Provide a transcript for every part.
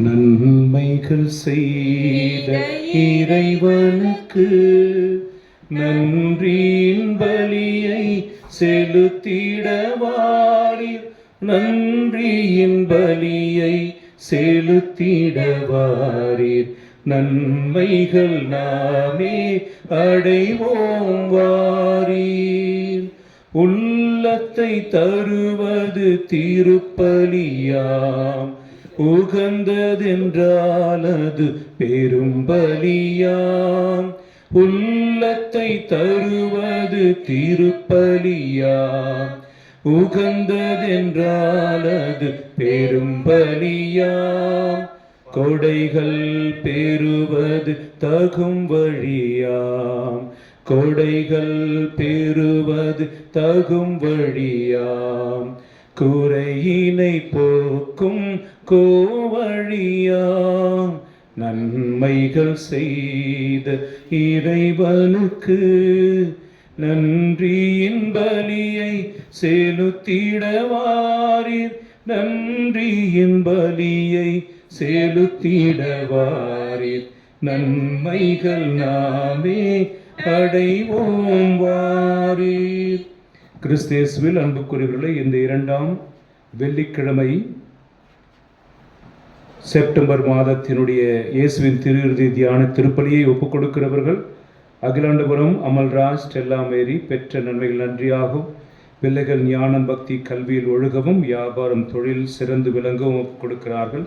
நன்மைகள் செய்த இறைவனுக்கு நன்றியின் பலியை செலுத்திடவாரீர். நன்றியின் பலியை செலுத்திடவாரீர். நன்மைகள் நாமே அடைவோம் வாரீர். உள்ளத்தை தருவது திருப்பலியாம், உகந்ததென்றால் அது பெரும் பலியாம். உள்ளத்தை தருவது திருப்பலியாம், உகந்ததென்றால் அது பெரும் பலியாம். கொடைகள் பெறுவது தகும் வழியாம், கொடைகள் பெறுவது தகும் வழியாம். குறையினை போக்கும் கோவழியாம். நன்மைகள் செய்த இறைவனுக்கு நன்றியின் பலியை செலுத்திடவாரீர். நன்றியின் பலியை செலுத்திடவாரீர். நன்மைகள் நாமே அடைவோம் வாரீர். கிறிஸ்தேசுவில் அன்புக்குரியவர்களே, இந்த 2ஆம் வெள்ளிக்கிழமை செப்டம்பர் மாதத்தினுடைய இயேசுவின் திருஇறுதி தியான திருப்பலியை ஒப்புக் கொடுக்கிறவர்கள் அகிலாண்டபுரம் அமல்ராஜ், ஸ்டெல்லா மேரி. பெற்ற நன்மைகள் நன்றியாகும். பிள்ளைகள் ஞானம், பக்தி, கல்வியில் ஒழுகவும் வியாபாரம், தொழில் சிறந்து விளங்கவும் ஒப்புக் கொடுக்கிறார்கள்.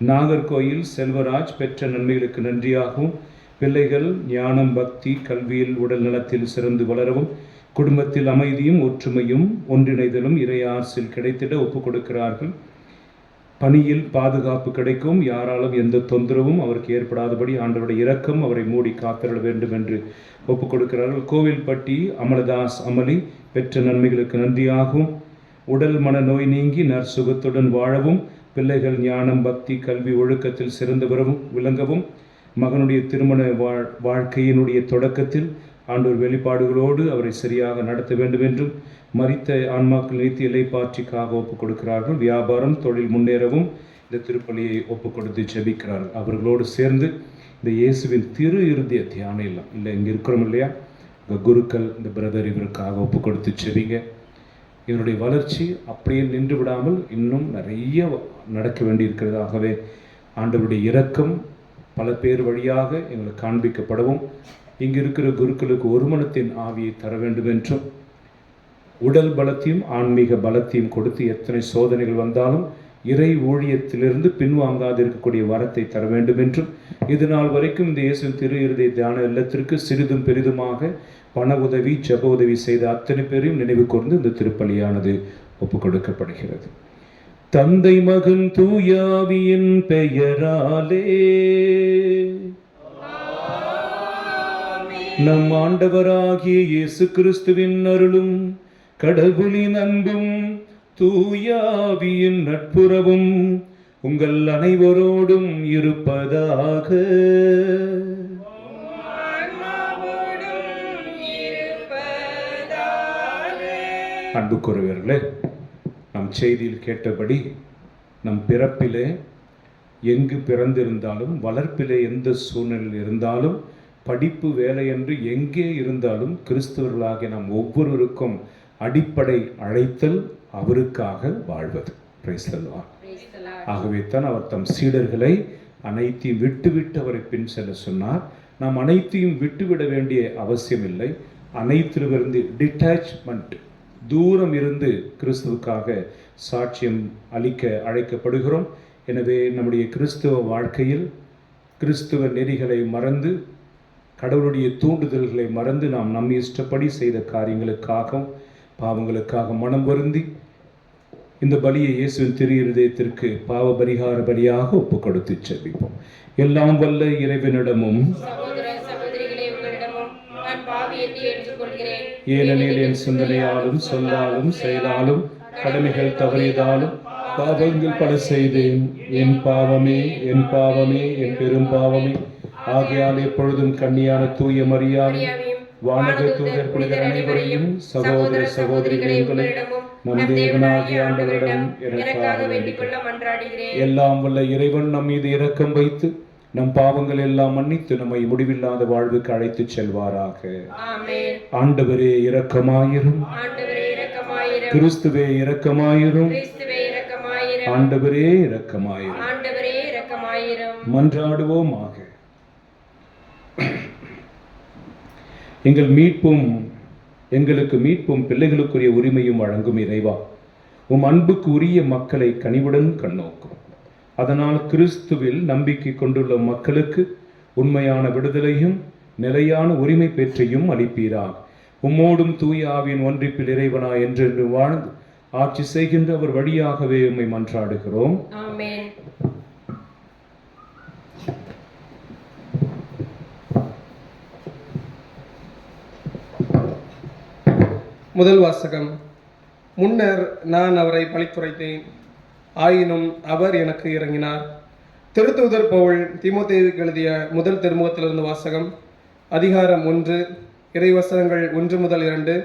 நாகர்கோயில் செல்வராஜ் பெற்ற நன்மைகளுக்கு நன்றியாகவும் பிள்ளைகள் ஞானம், பக்தி, கல்வியில் உடல் நலத்தில் சிறந்து வளரவும் குடும்பத்தில் அமைதியும் ஒற்றுமையும் ஒன்றிணைதலும் இறையாசில் கிடைத்திட ஒப்புக் கொடுக்கிறார்கள். பணியில் பாதுகாப்பு கிடைக்கும், யாராலும் எந்த தொந்தரவும் அவருக்கு ஏற்படாதபடி ஆண்டவருடைய இரக்கம் அவரை மூடி காத்திட வேண்டும் என்று ஒப்புக் கொடுக்கிறார்கள். கோவில்பட்டி அமலதாஸ் அமலி பெற்ற நன்மைகளுக்கு நன்றியாகவும் உடல் மன நோய் நீங்கி நற்சுகத்துடன் வாழவும் பிள்ளைகள் ஞானம், பக்தி, கல்வி, ஒழுக்கத்தில் சிறந்து வரவும் விளங்கவும் மகனுடைய திருமண வாழ்க்கையினுடைய தொடக்கத்தில் ஆண்டவர் வெளிப்பாடுகளோடு அவரை சரியாக நடத்த வேண்டும் என்றும் மரித்த ஆன்மாக்கள் நீத்தி இலைப்பாற்றிக்காக ஒப்புக் கொடுக்கிறார்கள். வியாபாரம், தொழில் முன்னேறவும் இந்த திருப்பலியை ஒப்புக் கொடுத்து ஜெபிக்கிறார்கள். அவர்களோடு சேர்ந்து இந்த இயேசுவின் திரு இறுதிய தியானம் இல்லை இங்கே இருக்கிறோம் இல்லையா, இந்த குருக்கள், இந்த பிரதர் இவருக்காக ஒப்புக் கொடுத்து ஜெபிங்க. இதனுடைய வளர்ச்சி அப்படியே நின்று விடாமல் இன்னும் நிறைய நடக்க வேண்டி இருக்கிறதாகவே ஆண்டவருடைய இரக்கம் பல பேர் வழியாக எங்களுக்கு காண்பிக்கப்படவும் இங்கு இருக்கிற குருக்களுக்கு ஒருமனத்தின் ஆவியை தர வேண்டும் என்றும் உடல் பலத்தையும் ஆன்மீக பலத்தையும் கொடுத்து எத்தனை சோதனைகள் வந்தாலும் இறை ஊழியத்திலிருந்து பின்வாங்காது இருக்கக்கூடிய வரத்தை தர வேண்டும் என்றும் இது நாள் வரைக்கும் இந்த இயேசு திரு இருதய தியான இல்லத்திற்கு சிறிதும் பெரிதுமாக பண உதவி, ஜெப உதவி செய்த அத்தனை பேரையும் நினைவு கூர்ந்து இந்த திருப்பலியானது ஒப்புக் கொடுக்கப்படுகிறது. தந்தை, மகன், தூயாவியின் பெயராலே நம் ஆண்டவராகிய இயேசு கிறிஸ்துவின் அருளும் கடவுளின் அன்பும் தூயாவியின் நட்புறவும் உங்கள் அனைவரோடும் இருப்பதாக. அன்புக்குரியவர்களே, நம் செய்தியில் கேட்டபடி நம் பிறப்பிலே எங்கு பிறந்திருந்தாலும், வளர்ப்பிலே எந்த சூழ்நிலையில் இருந்தாலும், படிப்பு வேலை என்று எங்கே இருந்தாலும் கிறிஸ்தவர்களாகிய நாம் ஒவ்வொருவருக்கும் அடிப்படை அழைத்தல் அவருக்காக வாழ்வது. Praise the Lord. ஆகவே தான் அவர் தம் சீடர்களை அனைத்தையும் விட்டுவிட்டு அவரை பின் செல்ல சொன்னார். நாம் அனைத்தையும் விட்டுவிட வேண்டிய அவசியம் இல்லை. அனைத்திலிருந்து டிட்டாச்மெண்ட், தூரம் இருந்து கிறிஸ்துவுக்காக சாட்சியம் அளிக்க அழைக்கப்படுகிறோம். எனவே நம்முடைய கிறிஸ்துவ வாழ்க்கையில் கிறிஸ்துவ நெறிகளை மறந்து, கடவுளுடைய தூண்டுதல்களை மறந்து நாம் நம் இஷ்டப்படி செய்த காரியங்களுக்காகவும் பாவங்களுக்காக மனம் வருந்தி இந்த பலியை இயேசுவின் திரு இருதயத்திற்கு பாவ பரிகார பலியாக ஒப்புக் கொடுத்து செபிப்போம். எல்லாம் வல்ல இறைவனிடமும் ஏனெனில் என் சிந்தனையாலும் சொல்லாலும் செயலாலும் கடமைகள் தவறியதாலும் பாவங்கள் பல செய்தேன். என் பாவமே, என் பாவமே, என் பெரும் பாவமே. ஆகையால் எப்பொழுதும் கன்னியான தூய மரியாதை, வானக தூதர் புனிதர் அனைவரையும், சகோதர சகோதரிகளை நம் தேவனாகிய ஆண்டவரிடம் எனக்காக வேண்டிக் கொள்ள மன்றாடுகிறேன். எல்லாம் வல்ல இறைவன் நம் மீது இரக்கம் வைத்து நம் பாவங்கள் எல்லாம் மன்னித்து நம்மை முடிவில்லாத வாழ்வுக்கு அழைத்துச் செல்வாராக. ஆண்டவரே இரக்கமாயிரும். கிறிஸ்துவே இரக்கமாயிரும். ஆண்டவரே இரக்கமாயிரும். மன்றாடுவோமாக. எங்களுக்கு மீட்பும் பிள்ளைகளுக்குரிய உரிமையும் வழங்கும் இறைவா, உம் அன்புக்கு உரிய மக்களை கனிவுடன் கண்ணோக்கும். அதனால் கிறிஸ்துவில் நம்பிக்கை கொண்டுள்ள மக்களுக்கு உண்மையான விடுதலையும் நிலையான உரிமை பெற்றையும் அளிப்பீராக. உம்மோடும் தூய ஆவியின் ஒன்றிப்பில் இறைவனா என்றென்று வாழ்ந்து ஆட்சி செய்கின்ற அவர் வழியாகவே உம்மை மன்றாடுகிறோம். ஆமென். முதல் வாசகம். முன்னர் நான் அவரை பழித்துரைத்தேன், ஆயினும் அவர் எனக்கு இறங்கினார். திருத்தூதர் பவுல் தீமோத்தேயுவுக்கு எழுதிய முதல் திருமுகத்திலிருந்து வாசகம். அதிகாரம் 1, இறைவசனங்கள் 1 முதல் 2,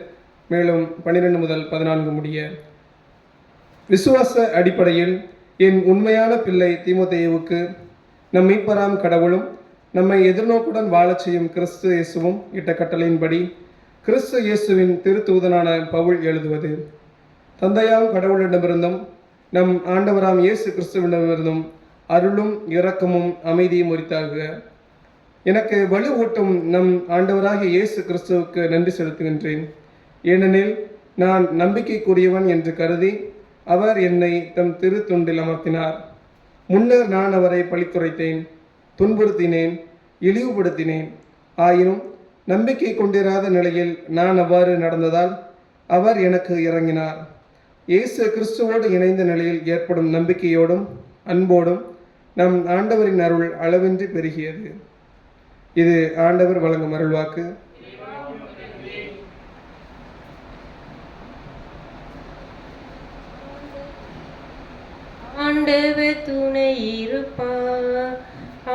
மேலும் 12 முதல் 14 முடிய. விசுவாச அடிப்படையில் என் உண்மையான பிள்ளை தீமோத்தேயுவுக்கு நம் மீட்பராம் கடவுளும் நம்மை எதிர்நோக்குடன் வாழச் செய்யும் கிறிஸ்து இயேசுவும் இட்ட கட்டளையின்படி கிறிஸ்து இயேசுவின் திருத்தூதனான பவுல் எழுதுவது. தந்தையாம் கடவுளிடமிருந்தும் நம் ஆண்டவராம் இயேசு கிறிஸ்துவிடமிருந்தும் அருளும் இரக்கமும் அமைதியும் உரித்தாகுக. எனக்கு வலு ஊட்டும் நம் ஆண்டவராகிய இயேசு கிறிஸ்துவுக்கு நன்றி செலுத்துகின்றேன். ஏனெனில் நான் நம்பிக்கைக்குரியவன் என்று கருதி அவர் என்னை தம் திருத்துண்டில் அமர்த்தினார். முன்னர் நான் அவரை பழித்துரைத்தேன், துன்புறுத்தினேன், இழிவுபடுத்தினேன். ஆயினும் நம்பிக்கை கொண்டிராத நிலையில் நான் அவ்வாறு நடந்ததால் அவர் எனக்கு இறங்கினார். இயேசு கிறிஸ்துவோடு இணைந்த நிலையில் ஏற்படும் நம்பிக்கையோடும் அன்போடும் நம் ஆண்டவரின் அருள் அளவின்றி பெருகியது. இது ஆண்டவர் வழங்கும் அருள்வாக்கு. ஆண்டவர் துணை இருப்பார்,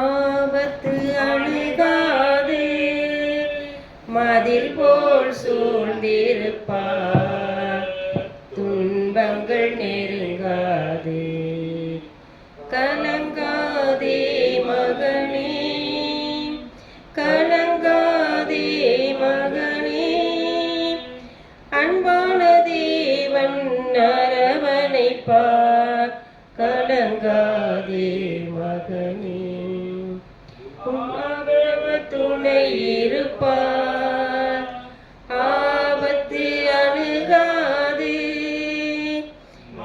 ஆபத்து அணுகாது. மதில் போல் சூழ்ந்திருப்பார், துன்பங்கள் நெருங்காது. கலங்காதே மகனே, கலங்காதே மகனே, அன்பான தேவன் அரவணைப்பார். கலங்காதே மகனே, அவர் துணை இருப்பார், ஆபத்து அணுகாது.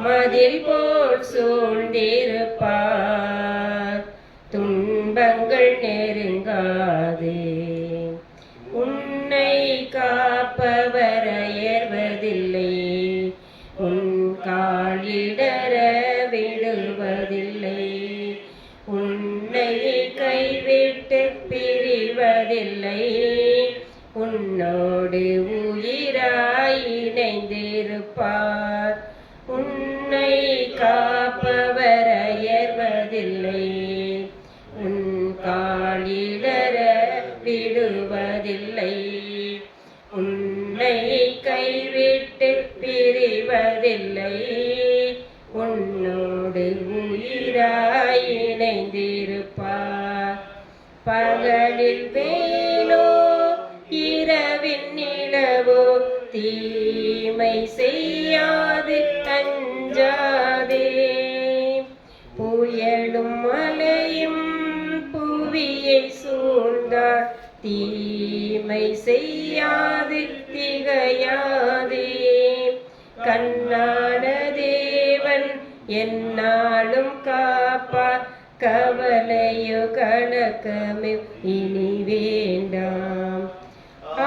மதில் போல் சூழ்ந்திருப்பார், துன்பங்கள் நெருங்காது. உன்னை காப்பவர் அயர்வதில்லை, உன் காலிடர விடுவதில்லை. உன்னை கைவிட்டு பிரிவதில்லை, உன்னோடு உயிராய் இணைந்திருப்பார். உன்னை காப்பவர் அயர்வதில்லை, உன் காலிடர விடுவதில்லை. உன்னை கைவிட்டு பிரிவதில்லை, உன்னோடு உயிராய் இணைந்திருப்பார். பகலில் வேலோ இரவின் நிலவோ தீமை செய்யாது தஞ்சாதே. புயலும் மழையும் புவியை சூழ்ந்தார், தீமை செய்யாது திகையாதே. கண்ணான தேவன் என்னாலும் காப்பார், கவலையோ கலக்கமே இனி வேண்டாம்.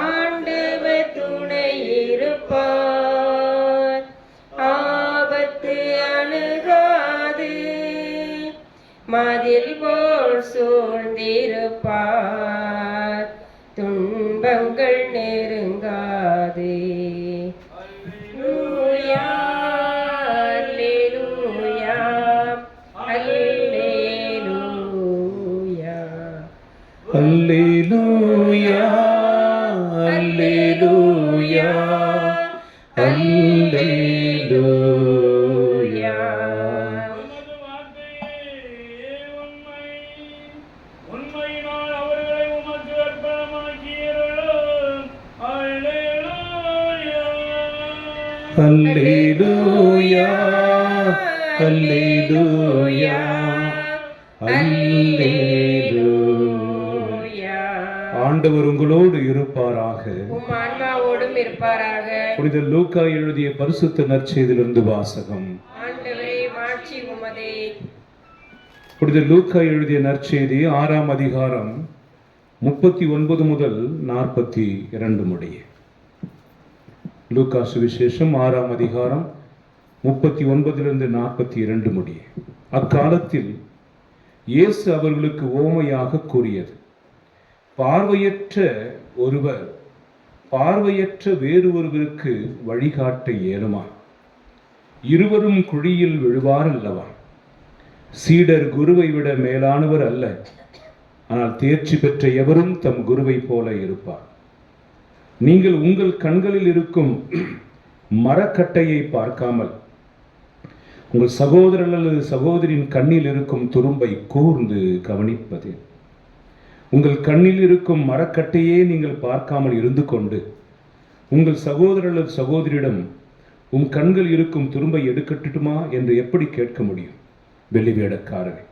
ஆண்டவர் துணை இருப்பார், ஆபத்து அணுகாது. மதில் போல் சூழ்ந்திருப்பார், துன்பங்கள் நெருங்காது. அல்லேலூயா, அல்லேலூயா, அல்லேலூயா. ஆவியினால் அவர்களை உமக்கு அர்ப்பணமாக்கியருளும். அல்லேலூயா. அல்லேலூயா அல்லேலூயா அல்லேலூயா. ஆண்டவர் உங்களோடு இருப்பாராக. உம் ஆன்மாவோடும் இருப்பாராக. புனித லூக்கா எழுதிய பரிசுத்த நற்செய்தியிலிருந்து வாசகம். ஆண்டவரே மாட்சி உமதே. புனித லூக்கா எழுதிய நற்செய்தி 6ஆம் அதிகாரம் 39 முதல் 42 முடிய. லூக்கா சுவிசேஷம் 6ஆம் அதிகாரம் 39 42 முடிய. அக்காலத்தில் இயேசு அவர்களுக்கு ஓமையாக கூறியது, பார்வையற்ற ஒருவர் பார்வையற்ற வேறு ஒருவருக்கு வழிகாட்ட இயலுமா? இருவரும் குழியில் விழுவார் அல்லவா? சீடர் குருவை விட மேலானவர் அல்ல, ஆனால் தேர்ச்சி பெற்ற எவரும் தம் குருவை போல இருப்பார். நீங்கள் உங்கள் கண்களில் இருக்கும் மரக்கட்டையை பார்க்காமல் உங்கள் சகோதரர் அல்லது சகோதரின் கண்ணில் இருக்கும் துரும்பை கூர்ந்து கவனிப்பது. உங்கள் கண்ணில் இருக்கும் மரக்கட்டையே நீங்கள் பார்க்காமல் இருந்து கொண்டு உங்கள் சகோதரர் அல்லது சகோதரியிடம் உன் கண்கள் இருக்கும் துரும்பை எடுக்கட்டுமா என்று எப்படி கேட்க முடியும்? வெளிவேடக்காரரே,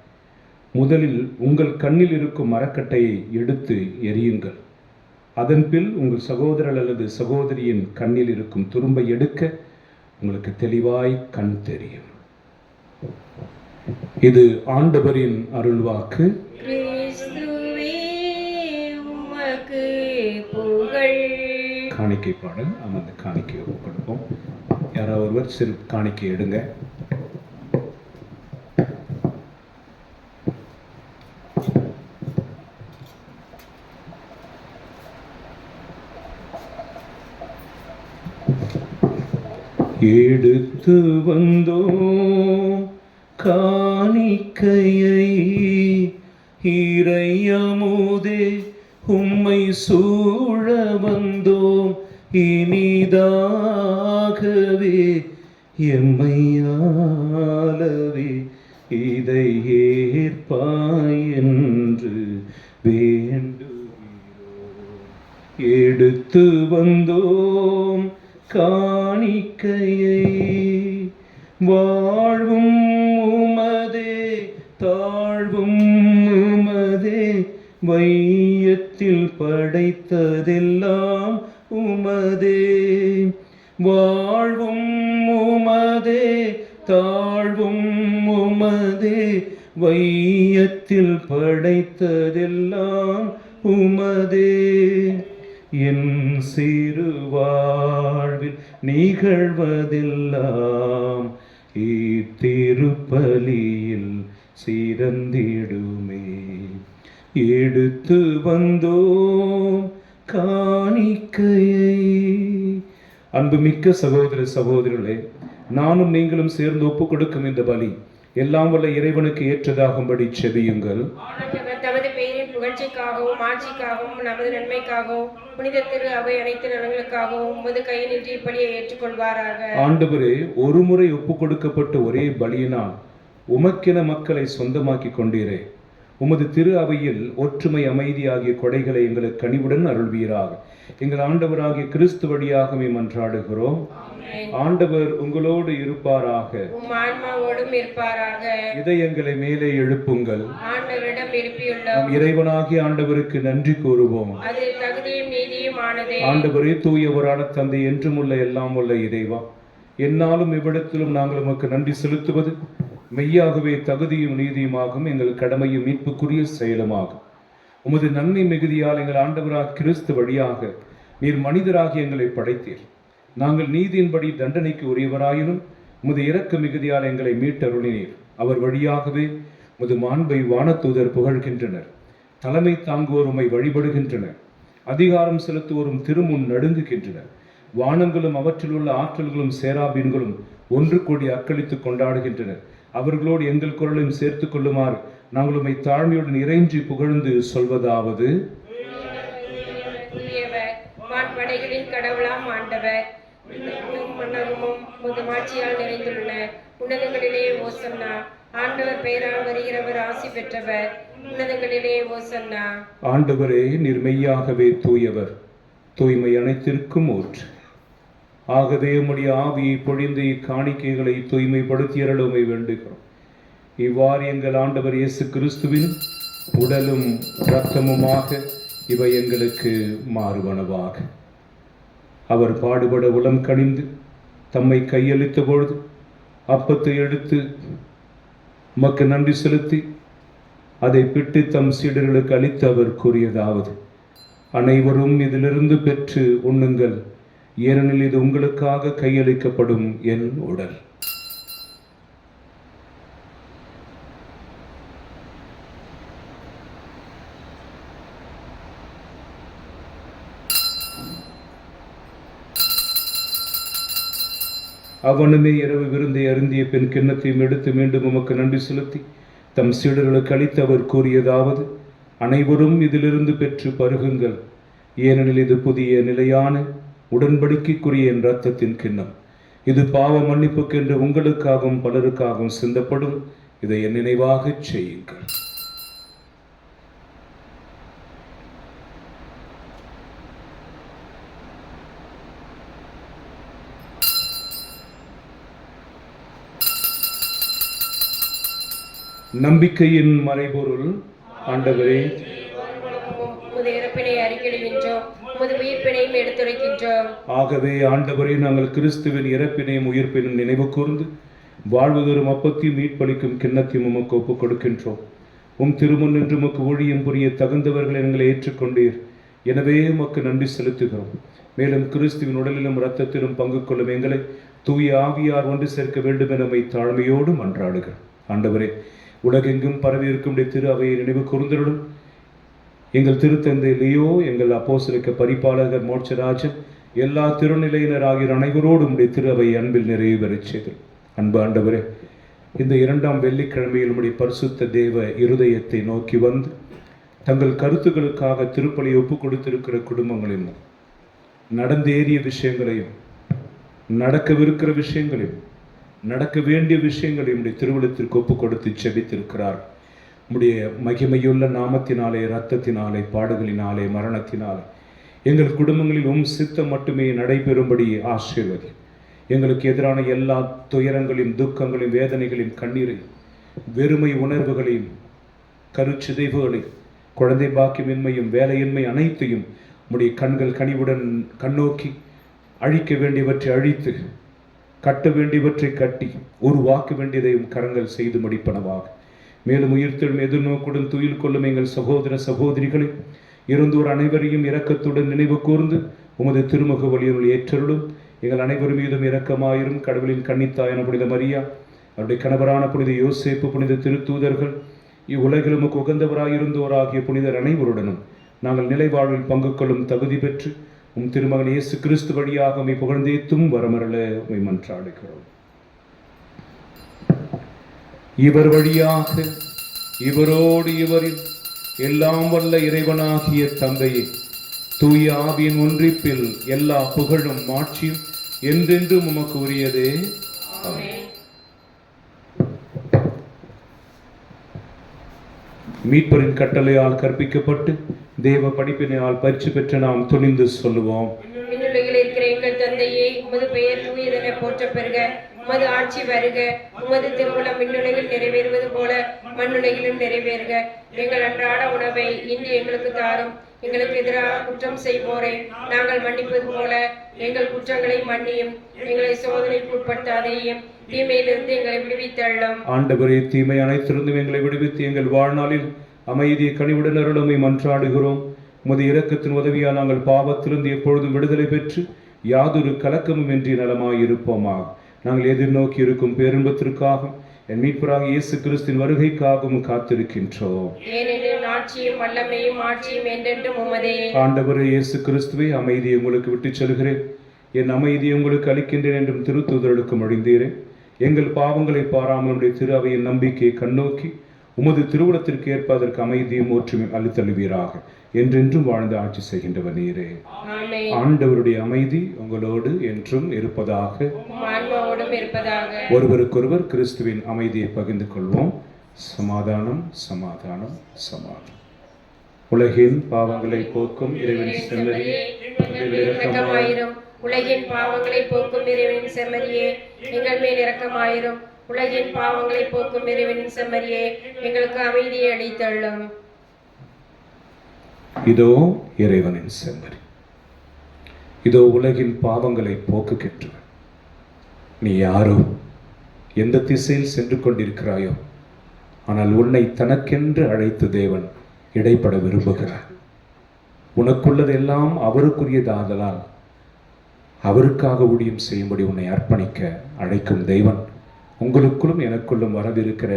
முதலில் உங்கள் கண்ணில் இருக்கும் மரக்கட்டையை எடுத்து எரியுங்கள். அதன் பின் உங்கள் சகோதரர் அல்லது சகோதரியின் கண்ணில் இருக்கும் துரும்பை எடுக்க உங்களுக்கு தெளிவாய் கண் தெரியும். இது ஆண்டவரின் அருள்வாக்கு. கிறிஸ்துவே உமக்கு புகழ். காணிக்கை பாடல். நாம் அந்த காணிக்கையை ஒப்படைப்போம். யாராவது ஒருவர் சிறு காணிக்கை எடுங்க. எடுத்து வந்தோம் காணிக்கையை, இறையமுதே உம்மை சூழ வந்தோம், இனிதாகவே எம்மையாலவே இதை ஏற்பாய் என்று வேண்டுகிறோம். எடுத்து வந்தோம் காணிக்கையை, வாழ்வும் உமதே தாழ்வும் உமதே, வையத்தில் படைத்ததெல்லாம் உமதே. வாழ்வும் உமதே தாழ்வும் உமதே, வையத்தில் படைத்ததெல்லாம் உமதே. என் சிறு வாழ்வில் நிகழ்வதெல்லாம் இத்திருப்பலியில் சிறந்திடுமே. எடுத்து வந்தோம் காணிக்கையை. அன்புமிக்க சகோதர சகோதரர்களே, நானும் நீங்களும் சேர்ந்து ஒப்புக் கொடுக்கும் இந்த பலி எல்லாம் வல்ல இறைவனுக்கு ஏற்றதாகும்படி செபியுங்கள். தமது பெயரின் புகழ்ச்சிக்காகவும் ஆட்சிக்காகவும் நமது நன்மைக்காகவும் புனித திரு அவை அனைத்து நலன்களுக்காகவும் உமது கையினின்றி பலியை ஏற்றுக்கொள்வாராக. ஆண்டவரே, ஒருமுறை ஒப்புக் கொடுக்கப்பட்ட ஒரே பலியினால் உமக்கென மக்களை சொந்தமாக்கி கொண்டீரே. உமது திரு அவையில் ஒற்றுமை அமைதி ஆகிய கொடைகளை எங்களுக்கு கனிவுடன் அருள்வீராக. எங்கள் ஆண்டவராகிய கிறிஸ்து வழியாக மன்றாடுகிறோம். ஆண்டவர் உங்களோடு இருப்பாராக. உம் ஆன்மாவோடும் இருப்பாராக. இதயங்களை மேலே எழுப்புங்கள். ஆண்டவரிடம் எழுப்பியுள்ளோம். நம் இறைவனாகிய ஆண்டவருக்கு நன்றி கூறுவோம். அது தகுதியும் நீதியும் ஆனதே. ஆண்டவரே, தூயவரான தந்தை, என்றும் உள்ள எல்லாம் உள்ள இறைவா, என்னாலும் இவ்விடத்திலும் நாங்கள் உமக்கு நன்றி செலுத்துவது மெய்யாகவே தகுதியும் நீதியுமாகும், எங்கள் கடமையும் மீட்புக்குரிய செயலுமாகும். உமது நன்மை மிகுதியால் எங்கள் ஆண்டவராக கிறிஸ்து வழியாக நீர் மனிதராகி எங்களை படைத்தீர். நாங்கள் நீதியின்படி தண்டனைக்கு உரியவராயினும் உமது இரக்க மிகுதியால் எங்களை மீட்டருளினீர். அவர் வழியாகவே உமது மாண்பை வானதூதர் புகழ்கின்றனர். தலைமை தாங்குவோர் உம்மை வழிபடுகின்றனர். அதிகாரம் செலுத்துவோரும் திருமுன் நடுங்குகின்றனர். வானங்களும் அவற்றில் உள்ள ஆற்றல்களும் சேராபீன்களும் ஒன்று கூடி அக்களித்து கொண்டாடுகின்றனர். அவர்களோடு எங்கள் குரலையும் சேர்த்து கொள்ளுமாறு நாங்கள் உம்மை தாழ்மையுடன் இறைஞ்சி புகழ்ந்து சொல்வதாவது: படைகளின் கடவுளாம் ஆண்டவர், மன்னகமும் முது மாட்சியால் நிறைந்துள்ளன. உன்னதங்களிலே ஓசன்னா. ஆண்டவர் பெயரால் வருகிறவர் ஆசி பெற்றவர். உன்னதங்களிலே ஓசன்னா. ஆண்டவரே, நீர் மெய்யாகவே தூயவர், தூய்மை அனைத்திற்கும் ஊற்று. ஆகவே உம்முடைய ஆவியை பொழிந்து இக்காணிக்கைகளை தூய்மைப்படுத்தியருளுமை வேண்டுகிறோம். இவ்வாறு எங்கள் ஆண்டவர் இயேசு கிறிஸ்துவின் உடலும் இரத்தமுமாக இவை எங்களுக்கு மாறுவனவாக. அவர் பாடுபட உளம் கனிந்து தம்மை கையளித்த பொழுது அப்பத்தை எடுத்து உமக்கு நன்றி செலுத்தி அதை பிட்டு தம் சீடர்களுக்கு அளித்து அவர் கூறியதாவது: அனைவரும் இதிலிருந்து பெற்று உண்ணுங்கள், ஏனெனில் இது உங்களுக்காக கையளிக்கப்படும் என் உடல். அவனுமே இரவு விருந்தை அருந்திய பின் கிண்ணத்தையும் எடுத்து மீண்டும் உமக்கு நன்றி செலுத்தி தம் சீடர்களுக்கு அளித்து அவர் கூறியதாவது: அனைவரும் இதிலிருந்து பெற்று பருகுங்கள், ஏனெனில் இது புதிய நிலையான உடன்படிக்கைக்குரிய என் இரத்தத்தின் கிண்ணம். இது பாவ மன்னிப்புக்கென்று உங்களுக்காகவும் பலருக்காகவும் சிந்தப்படும். இதை என் நினைவாக செய்யுங்கள். நம்பிக்கையின் மறைபொருள். ஆண்டவரே, உமது இறப்பினை அறிக்கையிடுகின்றோம், உமது உயிர்ப்பினையும் எடுத்துரைக்கின்றோம். ஆகவே ஆண்டவரே, நாங்கள் கிறிஸ்துவின் இறப்பினையும் உயிர்ப்பினையும் நினைவு கூர்ந்து வாழ்வு தரும் அப்பத்தையும் மீட்பளிக்கும் கிண்ணத்தையும் உமக்கு ஒப்புக் கொடுக்கின்றோம். திருமுன் நின்று உமக்கு ஊழியம் புரிய தகுந்தவர்களை எங்களை ஏற்றுக்கொண்டீர். எனவே உமக்கு நன்றி செலுத்துகிறோம். மேலும் கிறிஸ்துவின் உடலிலும் இரத்தத்திலும் பங்கு கொள்ளும் எங்களை தூய ஆவியார் ஒன்று சேர்க்க வேண்டும் என நம்மை தாழ்மையோடு மன்றாடுகிறோம். ஆண்டவரே, உலகெங்கும் பரவி இருக்கும் திரு அவையை நினைவு கூர்ந்தருளும். எங்கள் திருத்தந்தை லியோ, எங்கள் அப்போஸ்தலிக்க பரிபாலகர் மோட்சராஜன், எல்லா திருநிலையினர் ஆகிய அனைவரோடும் திரு அவையை அன்பில் நிறைவு பெறச் செய்தல். அன்பு ஆண்டவரே, இந்த 2ஆம் வெள்ளிக்கிழமையில் உம்முடைய பரிசுத்த தேவ இருதயத்தை நோக்கி வந்து தங்கள் கருத்துக்களுக்காக திருப்பலி ஒப்புக் கொடுத்திருக்கிற குடும்பங்களையும், நடந்தேறிய விஷயங்களையும், நடக்கவிருக்கிற விஷயங்களையும், நடக்க வேண்டிய விஷயங்களையும் உடைய திருவிழத்திற்கு ஒப்புக் கொடுத்து செபித்திருக்கிறார். உடைய மகிமையுள்ள நாமத்தினாலே, இரத்தத்தினாலே, பாடுகளினாலே, மரணத்தினாலே எங்கள் குடும்பங்களில் சித்தம் மட்டுமே நடைபெறும்படி ஆசீர்வதி. எங்களுக்கு எதிரான எல்லா துயரங்களையும், துக்கங்களையும், வேதனைகளையும், கண்ணீரையும், வெறுமை உணர்வுகளையும், கருச்சிதைவுகளையும், குழந்தை பாக்கியமின்மையும், வேலையின்மை அனைத்தையும் உடைய கண்கள் கனிவுடன் கண்ணோக்கி அழிக்க வேண்டியவற்றை அழித்து, கட்ட வேண்டியவற்றை கட்டி, உருவாக்க வேண்டியதையும் கரங்கள் செய்து முடிப்பனவாக. மேலும் உயிர்த்தெழும் எதிர்நோக்குடன் துயில் கொள்ளும் எங்கள் சகோதர சகோதரிகளை, இருந்தோர் அனைவரையும் இரக்கத்துடன் நினைவு கூர்ந்து உமது திருமுக வழியுள் ஏற்றருளும். எங்கள் அனைவரும் மீதும் இரக்கமாயிரும். கடவுளின் கன்னித்தாயான புனித மரியா, அவருடைய கணவரான புனித யோசேப்பு, புனித திருத்தூதர்கள், இவ்வுலகில் உமக்கு உகந்தவராயிருந்தோராகிய புனிதர் அனைவருடனும் நாங்கள் நிலை வாழ்வில் பங்கு கொள்ளும் தகுதி பெற்று திருமகன் இயேசு கிறிஸ்து வழியாக உம்மை புகழ்ந்தேத்தும் வரமருள உம்மை மன்றாடுகிறோம். இவர் வழியாக, இவரோடு, இவரில் எல்லாம் வல்ல இறைவனாகிய தந்தையே, தூய ஆவியின் ஒன்றிப்பில் எல்லா புகழும் மாட்சியும் என்றென்றும் உமக்கு உரியதே. மீட்பரின் கட்டளையால் கற்பிக்கப்பட்டு தேவ படிப்பினையால் பயிற்சி பெற்ற நாம் துணிந்து சொல்லுவோம்: விண்ணுலகில் இருக்கிற எங்கள் தந்தையே, உமது பெயர் தூயதென போற்றப் பெறுக. உமது ஆட்சி வருக. உமது திருவுளம் விண்ணுலகில் நிறைவேறுவது போல மண்ணுலகிலும் நிறைவேறுக. எங்கள் அன்றாட உணவை இன்று எங்களுக்கு தாரும். எங்களுக்கு எதிராக குற்றம் செய்வோரை நாங்கள் மன்னிப்பது போல எங்கள் குற்றங்களை மன்னியும். எங்களை சோதனைக்கு உட்படுத்தாதேயும், தீமையிலிருந்து எங்களை விடுவித்தள்ளும். ஆண்டவரே, தீமை அனைத்திலிருந்தும் எங்களை விடுவித்து எங்கள் வாழ்நாளில் அமைதியை கனிவுடன் அருளுமை மன்றாடுகிறோம். உமது இரக்கத்தின் உதவியால் நாங்கள் பாவத்திலிருந்து எப்பொழுதும் விடுதலை பெற்று யாதொரு கலக்கமும் இன்றி நலமாயிருப்போமாக. நாங்கள் எதிர்நோக்கி இருக்கும் பேரின்பத்திற்காகவும் என் மீட்பராக இயேசு கிறிஸ்துவின் வருகைக்காகவும் காத்திருக்கின்றோம். ஏனெனில் ஆட்சியும் வல்லமையும் ஆட்சியும் என்றென்றும் உமதே. ஆண்டவரே இயேசு கிறிஸ்துவே, அமைதியை உங்களுக்கு விட்டுச் செல்கிறேன், என் அமைதியை உங்களுக்கு அளிக்கின்றேன் என்றும் திருத்தூதர்களுக்கு மொழிந்தீரேன். எங்கள் பாவங்களை பாராமல் உடைய திரு அவையின் நம்பிக்கையை கண்ணோக்கி உமது திருவுளத்திற்கு ஏற்ப அதற்கு அமைதியும் ஒற்றுமையும் அளித்தழுவீராக. என்றென்றும் வாழ்ந்து ஆட்சி செய்கின்றவர் நீரே. ஆண்டவருடைய அமைதி உங்களோடு என்றும் இருப்பதாக. உங்களோடும் இருப்பதாக. ஒருவருக்கொருவர் கிறிஸ்துவின் அமைதியை பகிர்ந்து கொள்வோம். சமாதானம், சமாதானம், சமாதானம். உலகின் பாவங்களை போக்கும் இறைவனின் செம்மறியே, எங்கள் மேல் இரக்கமாயிரும். உலகின் பாவங்களை போக்கும் இறைவனின் செம்மறியே, எங்கள் மேல் இரக்கமாயிரும். உலகின் பாவங்களை போக்கும் இறைவனின் செம்மறியே, எங்களுக்கு அமைதியை அளித்தள்ளும். இதோ இறைவனின் செம்மறி, இதோ உலகின் பாவங்களை போக்குகின்றவன். நீ யாரோ, எந்த திசையில் சென்று கொண்டிருக்கிறாயோ, ஆனால் உன்னை தனக்கென்று அழைத்து தேவன் இடைப்பட விரும்புகிறார். உனக்குள்ளதெல்லாம் அவருக்குரியதாதலால் அவருக்காக ஊழியம் செய்யும்படி உன்னை அர்ப்பணிக்க அழைக்கும் தெய்வன் உங்களுக்குள்ளும் எனக்குள்ளும் வரவிருக்கிற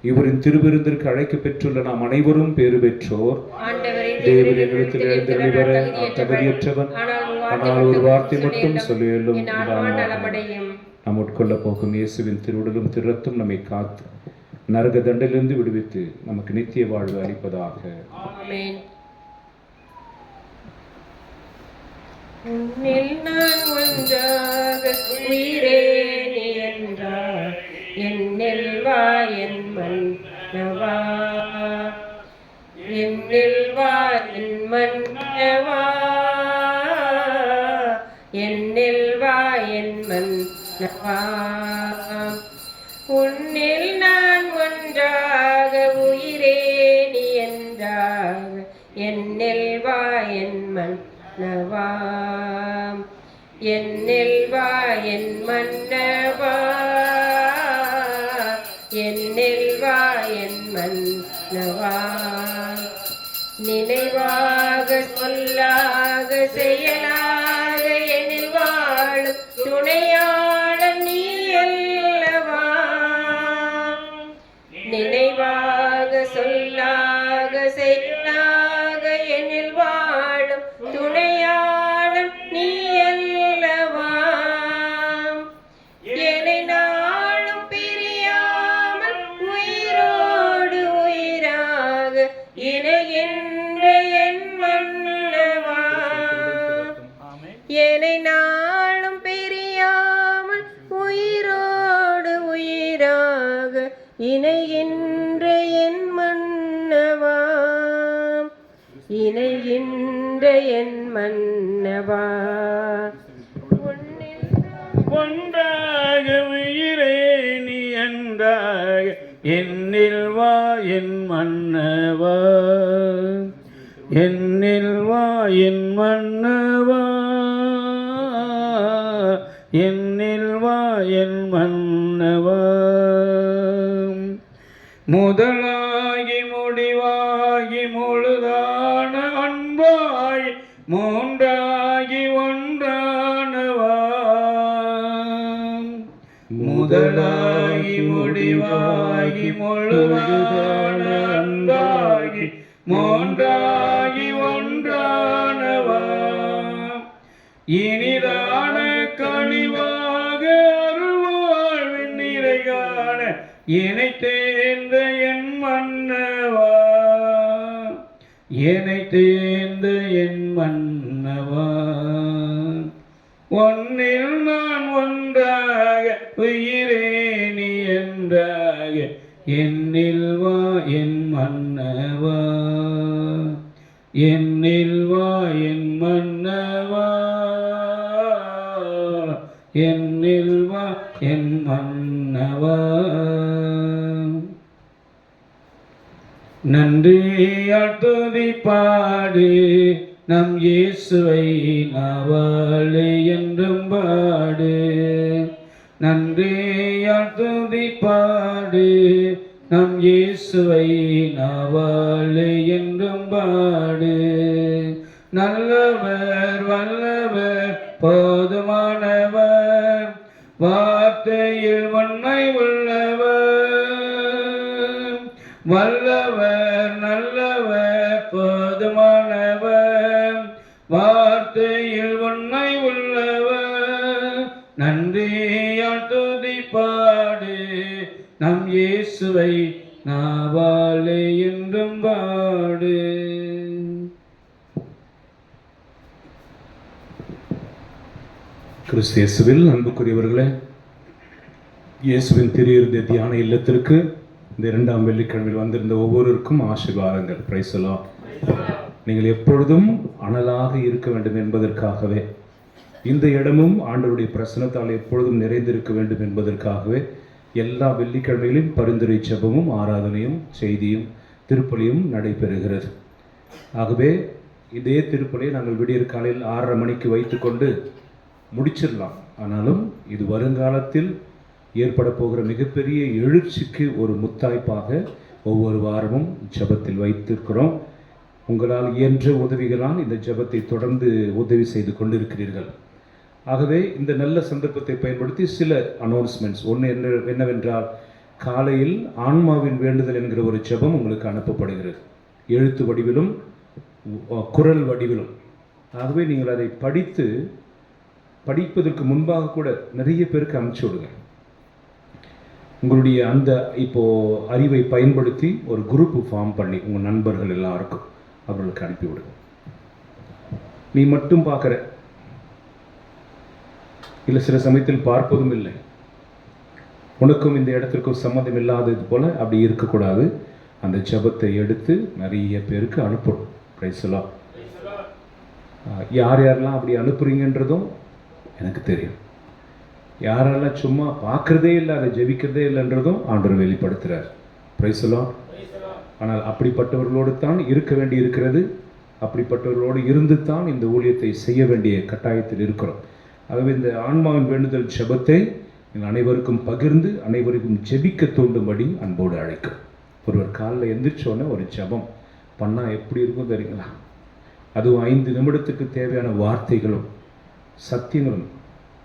இவரின் திருவிருந்திற்கு அழைக்க பெற்றுள்ள நாம் அனைவரும் பேறு பெற்றோர். தேவன் எங்களுக்கு எழுந்தருளிவர தகுதியற்றவன், ஆனால் ஒரு வார்த்தை மட்டும் சொல்லியும் நாம் உட்கொள்ள போகும் இயேசுவின் திருவுடலும் திருரத்தும் நம்மை காத்து நரக தண்டிலிருந்து விடுவித்து நமக்கு நித்திய வாழ்வு அளிப்பதாக. ஆமென். உன்னில் நான் ஒன்றாக உயிரே நீ என்றார், என்னில் வா என் மன்னவா, என்னில் வா என் மன்னவா, என்னில் வா என் மன்னவா. உன்னில் நான் ஒன்றாக உயிரே நீ என்றாக, என்னில் வா என் மன்னவா, என்னில் வா என் மன்னவா, என்னில் வா என் மன்னவா. நினைவாக சொல்லாக செயலாக என்னில் வாழும் துணையாளன் நீ அல்லவா. நினைவாக சொல்லாக செயலாக என்னில் வாழும் துணையாளன் நீ அல்லவா. என்னை நாளும் பிரியாமல் உயிரோடு உயிராக இணைகின்ற என் மன்னவா, என்னை நாளும் பிரியாமல் உயிரோடு உயிராக இணைகின்ற என் மன்னவா, இணைகின்ற என் மன்னவா. ஒன்றாக உயிரே நீ என்றாக, என்னில் வா என் மன்னவா, என்னில் வா என் மன்னவா, என்னில் வா என் மன்னவா. முதலாகி முடிவாகி முழுதான அன்பாய் மூன்றாகி ஒன்றானவா. முதலாகி முடிவாகி முழுதான அன்பாகி மூன்றாகி ஒன்றானவா. இனிதான கனிவாக அருள்வாழ்வின் நிறைகான என்னை தேர்ந்த என் மன்னவா, என்னை தேர்ந்த என் மன்னவா. ஒன்னில் நான் ஒன்றாக உயிரே நீ என்றாக, என்னில் வா என் மன்னவா, என்னில் வா என் மன்னவா, என்னில் வா என் மன்னவா. நன்றியால் துதிப்பாடு நம் இயேசுவை நாவாலே என்றும் பாடு. நன்றியால் துதிப்பாடு நம் இயேசுவை நாவாலே என்றும் பாடு. நல்லவர் வல்லவர் போதுமானவர், வார்த்தையில் உண்மை உள்ளவர். வல்லவர் நல்லவர் போதுமானவர், வார்த்தையில் உண்மை உள்ளவர். நன்றியால் துதிப்பாடு நம் இயேசுவை நாவாலே என்றும் பாடு. கிறிஸ்து இயேசுவில் அன்புக்குரியவர்களே, இயேசுவின் திரு தியான இல்லத்திற்கு இந்த 2ஆம் வெள்ளிக்கிழமையில் வந்திருந்த ஒவ்வொருவருக்கும் ஆசீர்வாதங்கள். Praise the Lord. நீங்கள் எப்பொழுதும் அனலாக இருக்க வேண்டும் என்பதற்காகவே, இந்த இடமும் ஆண்டவருடைய பிரசன்னத்தால் எப்பொழுதும் நிறைந்திருக்க வேண்டும் என்பதற்காகவே எல்லா வெள்ளிக்கிழமைகளிலும் பரிந்துரை ஜெபமும் ஆராதனையும் செய்தியும் திருப்பலியும் நடைபெறுகிறது. ஆகவே இதே திருப்பலியை நாங்கள் விடியற் காலையில் 6:30 மணிக்கு வைத்துக்கொண்டு முடிச்சிடலாம். ஆனாலும் இது வருங்காலத்தில் ஏற்பட போகிற மிகப்பெரிய எழுச்சிக்கு ஒரு முத்தாய்ப்பாக ஒவ்வொரு வாரமும் ஜெபத்தில் வைத்திருக்கிறோம். உங்களால் இயன்ற உதவிகளால் இந்த ஜெபத்தை தொடர்ந்து உதவி செய்து கொண்டிருக்கிறீர்கள். ஆகவே இந்த நல்ல சந்தர்ப்பத்தை பயன்படுத்தி சில அனௌன்ஸ்மெண்ட்ஸ். ஒன்று என்னவென்றால், காலையில் ஆன்மாவின் வேண்டுதல் என்கிற ஒரு ஜெபம் உங்களுக்கு அனுப்பப்படுகிறது, எழுத்து வடிவிலும் குரல் வடிவிலும். ஆகவே நீங்கள் அதை படிப்பதற்கு முன்பாக கூட நிறைய பேருக்கு அனுப்பிச்சி விடுங்க. உங்களுடைய அந்த அறிவை பயன்படுத்தி ஒரு குரூப் ஃபார்ம் பண்ணி உங்கள் நண்பர்கள் எல்லாருக்கும் அவர்களுக்கு அனுப்பிவிடுங்க. நீ மட்டும் பார்க்குற இல்லை, சில சமயத்தில் பார்ப்பதும் இல்லை, உனக்கும் இந்த இடத்திற்கும் சம்மந்தம் இல்லாதது போல அப்படி இருக்கக்கூடாது. அந்த ஜெபத்தை எடுத்து நிறைய பேருக்கு அனுப்பணும். Praise the Lord. யாரெல்லாம் அப்படி அனுப்புறீங்கன்றதும் எனக்கு தெரியும். யாரெல்லாம் சும்மா பார்க்குறதே இல்லை, அதை ஜெபிக்கிறதே இல்லைன்றதும் ஆண்டவர் வெளிப்படுத்துகிறார். Praise the Lord. ஆனால் அப்படிப்பட்டவர்களோடு தான் இருக்க வேண்டி இருக்கிறது. அப்படிப்பட்டவர்களோடு இருந்து தான் இந்த ஊழியத்தை செய்ய வேண்டிய கட்டாயத்தில் இருக்கிறோம். ஆகவே இந்த ஆன்மாவின் வேண்டுதல் ஜெபத்தை நீங்கள் அனைவருக்கும் பகிர்ந்து அனைவருக்கும் ஜெபிக்க தூண்டும்படி அன்போடு அழைக்கும். ஒருவர் காலையில் எந்திரிச்சோன்னே ஒரு ஜெபம் பண்ணால் எப்படி இருக்கும் தெரியுங்களா? அதுவும் 5 நிமிடத்துக்கு தேவையான வார்த்தைகளும் சத்தியங்களும்.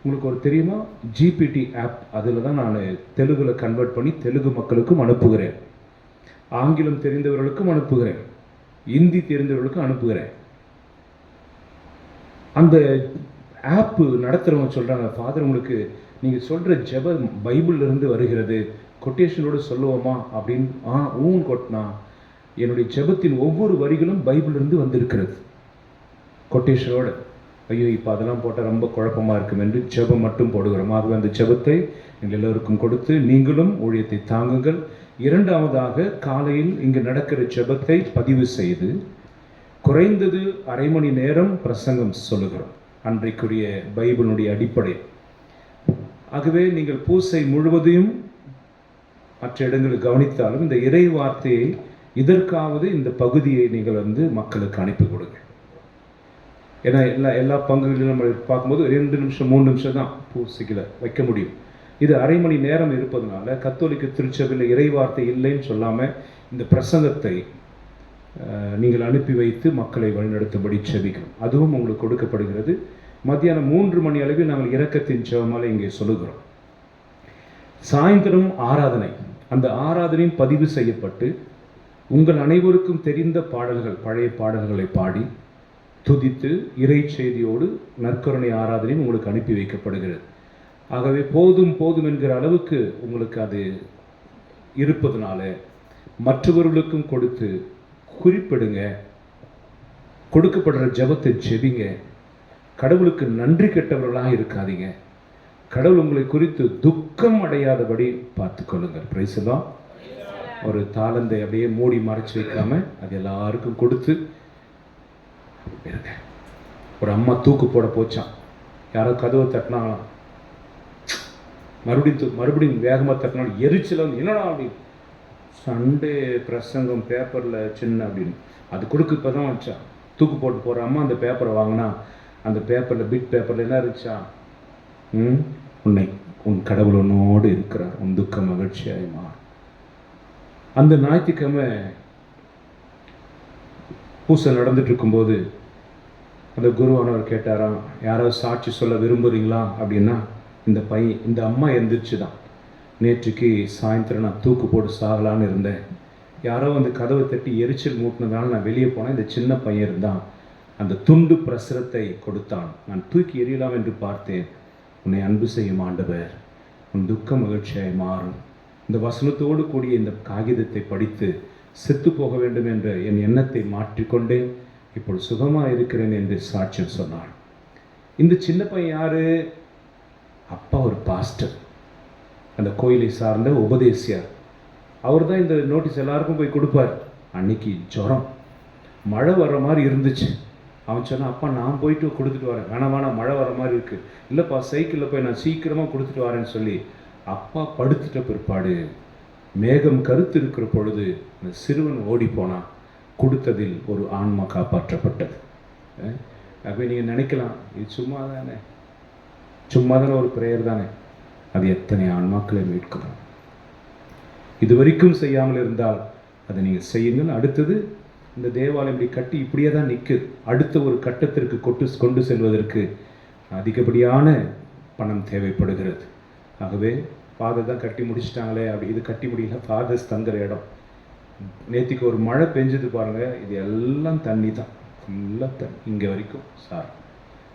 உங்களுக்கு ஒரு தெரியுமா, ஜிபிடி ஆப், அதில் தான் நான் தெலுங்கில் கன்வெர்ட் பண்ணி தெலுங்கு மக்களுக்கும் அனுப்புகிறேன், ஆங்கிலம் தெரிந்தவர்களுக்கும் அனுப்புகிறேன், இந்தி தெரிந்தவர்களுக்கும் அனுப்புகிறேன். அந்த ஆப்பு நடத்துகிறவங்க சொல்கிறாங்க, ஃபாதர் உங்களுக்கு நீங்கள் சொல்கிற ஜெபம் பைபிளிலிருந்து வருகிறது, கொட்டேஷனோடு சொல்லுவோமா அப்படின்னு. ஊன் கொட்டினா என்னுடைய ஜெபத்தின் ஒவ்வொரு வரிகளும் பைபிளிலிருந்து வந்திருக்கிறது கொட்டேஷனோடு. ஐயோ இப்போ அதெல்லாம் போட்டால் ரொம்ப குழப்பமாக இருக்கும் என்று ஜெபம் மட்டும் போடுகிறோம். ஆகவே அந்த ஜெபத்தை நீங்கள் எல்லோருக்கும் கொடுத்து நீங்களும் ஊழியத்தை தாங்குங்கள். இரண்டாவதாக, காலையில் இங்கு நடக்கிற ஜெபத்தை பதிவு செய்து குறைந்தது அரை மணி நேரம் பிரசங்கம் சொல்லுகிறோம், அன்றைக்குரிய பைபிளுடைய அடிப்படை. ஆகவே நீங்கள் பூசை முழுவதையும் மற்ற இடங்களில் கவனித்தாலும் இந்த இறை வார்த்தையை இதற்காவது இந்த பகுதியை நீங்கள் மக்களுக்கு அனுப்பி கொடுங்க. ஏன்னா எல்லா பங்குகளிலும் நம்ம பார்க்கும்போது 2 நிமிஷம் 3 நிமிஷம் தான் பூசைகளை வைக்க முடியும். இது அரை மணி நேரம் இருப்பதனால கத்தோலிக்க திருச்சபையில் இறை வார்த்தை இல்லைன்னு சொல்லாமல் இந்த பிரசங்கத்தை நீங்கள் அனுப்பி வைத்து மக்களை வழிநடத்தும்படி செபிக்கிறோம். அதுவும் உங்களுக்கு கொடுக்கப்படுகிறது. மத்தியானம் 3 மணி அளவில் நாங்கள் இரக்கத்தின் ஜெபமாலை இங்கே சொல்லுகிறோம். சாயந்தரம் ஆராதனை, அந்த ஆராதனையும் பதிவு செய்யப்பட்டு உங்கள் அனைவருக்கும் தெரிந்த பாடல்கள், பழைய பாடல்களை பாடி துதித்து இறை செய்தியோடு நற்கருணை ஆராதனையும் உங்களுக்கு அனுப்பி வைக்கப்படுகிறது. ஆகவே போதும் போதும் என்கிற அளவுக்கு உங்களுக்கு அது இருப்பதனால மற்றவர்களுக்கும் கொடுத்து குறிப்பிடுங்க. கொடுக்கப்படுற ஜெபத்தை ஜெபிங்க. கடவுளுக்கு நன்றி கெட்டவர்களாக இருக்காதீங்க. கடவுள் உங்களை குறித்து துக்கம் அடையாதபடி பார்த்து கொள்ளுங்கள். Praise the Lord. ஒரு தாளந்தை அப்படியே மூடி மறைச்சு வைக்காம அது எல்லாருக்கும் கொடுத்து இருங்க. ஒரு அம்மா தூக்கு போட போச்சான், யாரோ கதவை தட்டினாங்களாம், மறுபடியும் வேகமாக தட்டினாலும் எரிச்சல என்னடா அப்படின்னு, சண்டே பிரசங்கம் பேப்பரில் சின்ன அப்படின்னு அது கொடுக்க இப்போ தான் வச்சா. தூக்கு போட்டு போகிற அம்மா அந்த பேப்பரை வாங்கினா அந்த பேப்பரில் பிட் பேப்பரில் என்ன இருந்துச்சா, உன் கடவுள் உன்னோடு இருக்கிறார், உன் துக்கம் மகிழ்ச்சியாய் மாறும். அந்த ஞாயிற்றுக்கிழமை பூசை நடந்துட்டு இருக்கும்போது அந்த குருவானவர் கேட்டாராம், யாராவது சாட்சி சொல்ல விரும்புகிறீங்களா அப்படின்னா இந்த அம்மா எந்திரிச்சு தான், நேற்றுக்கு சாயந்தரம் நான் தூக்கு போட்டு சாகலான்னு இருந்தேன், யாரோ வந்து கதவை தட்டி எரிச்சல் மூட்டினதால நான் வெளியே போனேன், இந்த சின்ன பையன் இருந்தான், அந்த துண்டு பிரசுரத்தை கொடுத்தான், நான் தூக்கி எறியலாம் என்று பார்த்தேன், உன்னை அன்பு செய்யும் ஆண்டவர், உன் துக்க மகிழ்ச்சியாய் மாறும். இந்த வசனத்தோடு கூடிய இந்த காகிதத்தை படித்து செத்து போக வேண்டும் என்ற என் எண்ணத்தை மாற்றிக்கொண்டேன், இப்பொழுது சுகமாக இருக்கிறேன் என்று சாட்சியம் சொன்னார். இந்த சின்ன பையன் யாரு? அப்பா ஒரு பாஸ்டர். அந்த கோயிலை சார்ந்த உபதேசியார். அவர் தான் இந்த நோட்டீஸ் எல்லாருக்கும் போய் கொடுப்பார். அன்னைக்கு ஜுரம், மழை வர்ற மாதிரி இருந்துச்சு. அவன் சொன்னான், அப்பா நான் போயிட்டு கொடுத்துட்டு வரேன். வேணாம் மழை வர மாதிரி இருக்குது. இல்லைப்பா சைக்கிளில் போய் நான் சீக்கிரமாக கொடுத்துட்டு வரேன்னு சொல்லி அப்பா படுத்துட்ட பிற்பாடு மேகம் கருத்து இருக்கிற பொழுது அந்த சிறுவன் ஓடி போனான். கொடுத்ததில் ஒரு ஆன்மா காப்பாற்றப்பட்டது. அப்போ நீங்கள் நினைக்கலாம், இது சும்மா தானே ஒரு பிரேயர் தானே. அது எத்தனை ஆன்மாக்களை மீட்கணும். இது வரைக்கும் செய்யாமல் இருந்தால் அதை நீங்கள் செய்யுங்கள். அடுத்தது இந்த தேவாலயம் இப்படி கட்டி இப்படியே தான் நிற்குது. அடுத்த ஒரு கட்டத்திற்கு கொண்டு செல்வதற்கு அதிகப்படியான பணம் தேவைப்படுகிறது. ஆகவே ஃபாதர் தான் கட்டி முடிச்சிட்டாங்களே, அப்படி இது கட்டி முடியல, ஃபாதர்ஸ் தங்குற இடம். நேற்றுக்கு ஒரு மழை பெஞ்சது பாருங்கள், இது எல்லாம் தண்ணி தான், ஃபுல்லாக தண்ணி இங்கே வரைக்கும் சார்.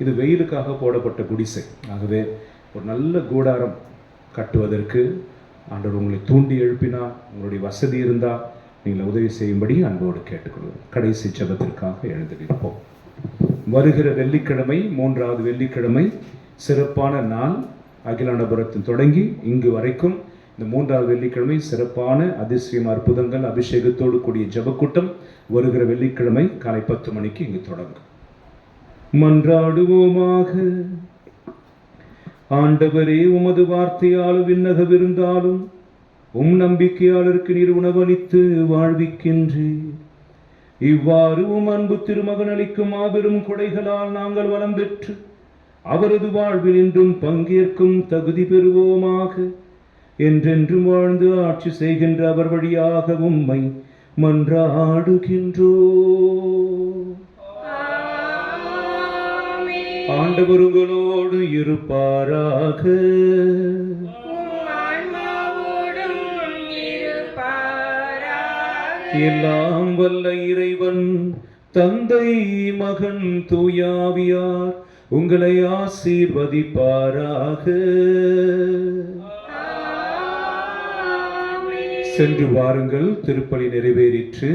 இது வெயிலுக்காக போடப்பட்ட குடிசை. ஆகவே ஒரு நல்ல கூடாரம் கட்டுவதற்கு ஆண்டவர் உங்களை தூண்டி எழுப்பினால், உங்களுடைய வசதி இருந்தால் நீங்கள் உதவி செய்யும்படி அன்போடு கேட்டுக்கொள்வோம். கடைசி ஜெபத்திற்காக எழுந்திருப்போம். வருகிற வெள்ளிக்கிழமை, 3வது வெள்ளிக்கிழமை சிறப்பான நாள். அகிலாண்டபுரத்தில் தொடங்கி இங்கு வரைக்கும் இந்த 3வது வெள்ளிக்கிழமை சிறப்பான அதிசயம், அற்புதங்கள், அபிஷேகத்தோடு கூடிய ஜெபக்கூட்டம் வருகிற வெள்ளிக்கிழமை காலை 10 மணிக்கு இங்கு தொடங்கும். மன்றாடுவோமாக. ஆண்டவரே, உமது வார்த்தையாலும் விண்ணகவிருந்தாலும் நம்பிக்கையாளருக்கு நீர் உணவளித்து வாழ்விக்கின்றீர். இவ்வாறு அன்பு திருமகன் அளிக்கும் மாபெரும் கொடைகளால் நாங்கள் வளம் பெற்று அவரது வாழ்வில் இன்றும் பங்கேற்கும் தகுதி பெறுவோமாக. என்றென்றும் வாழ்ந்து ஆட்சி செய்கின்ற அவர் வழியாக உம்மை மன்றாடுகின்றோம். ஆண்டவர் உங்களோடு இருப்பாராக. எல்லாம் வல்ல இறைவன் தந்தை, மகன், தூயாவியார் உங்களை ஆசீர்வதிப்பாராக. சென்று வாருங்கள், திருப்பலி நிறைவேறிற்று.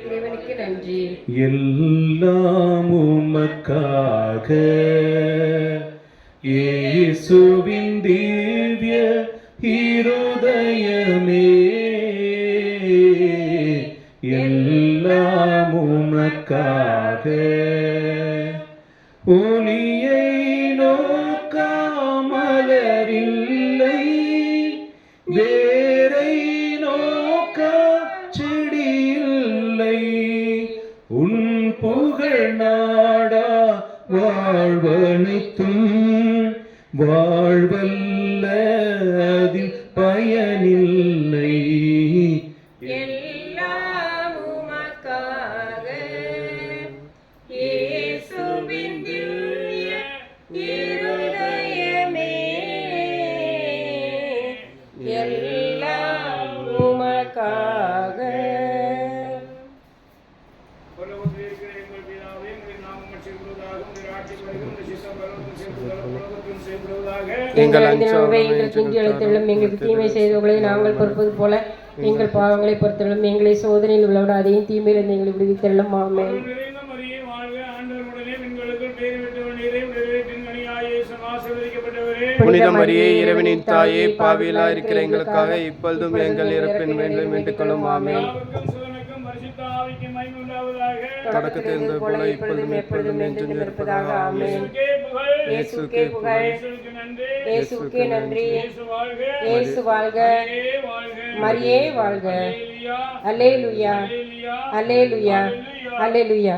இறைவனுக்கு நன்றி. எல்லாம் உமக்காக இயேசுவின் திவ்ய இருதயமே, எல்லாம் உமக்காக. ஒளியை நோக்காமலரில்லை, வேரை நோக்கா செடியில்லை. உன் புகழ் நாடா வாழ்வனைத்தும் வாழ்வல்ல அதில் பயனில்லை. எங்களுக்கு தீமை செய்தவர்களை நாங்கள் பொறுப்பது போல எங்கள் பாவங்களை பொறுத்தள்ளும். எங்களை சோதனையில் உள்ளவிட அதையும் தீமையிலிருந்து எங்களை விடுவித்தள்ளும். ஆமென். புனித மரியே, இறைவனின் தாயே, பாவியலாய் இருக்கிற எங்களுக்காக இப்பொழுதும் எங்கள் இறப்பின் வேண்டிலும் வேண்டிக் கொள்ளும். ஆமென். தொடக்கத்தில் இருந்தது போல இப்பொழுதும் எப்பொழுதும் என்றும் இருப்பதாக. ஆமென். இயேசுக்கே புகழ். இயேசுக்கே நன்றி. இயேசு வாழ்க. மரியே வாழ்க. அல்லேலூயா, அல்லேலூயா, அல்லேலூயா.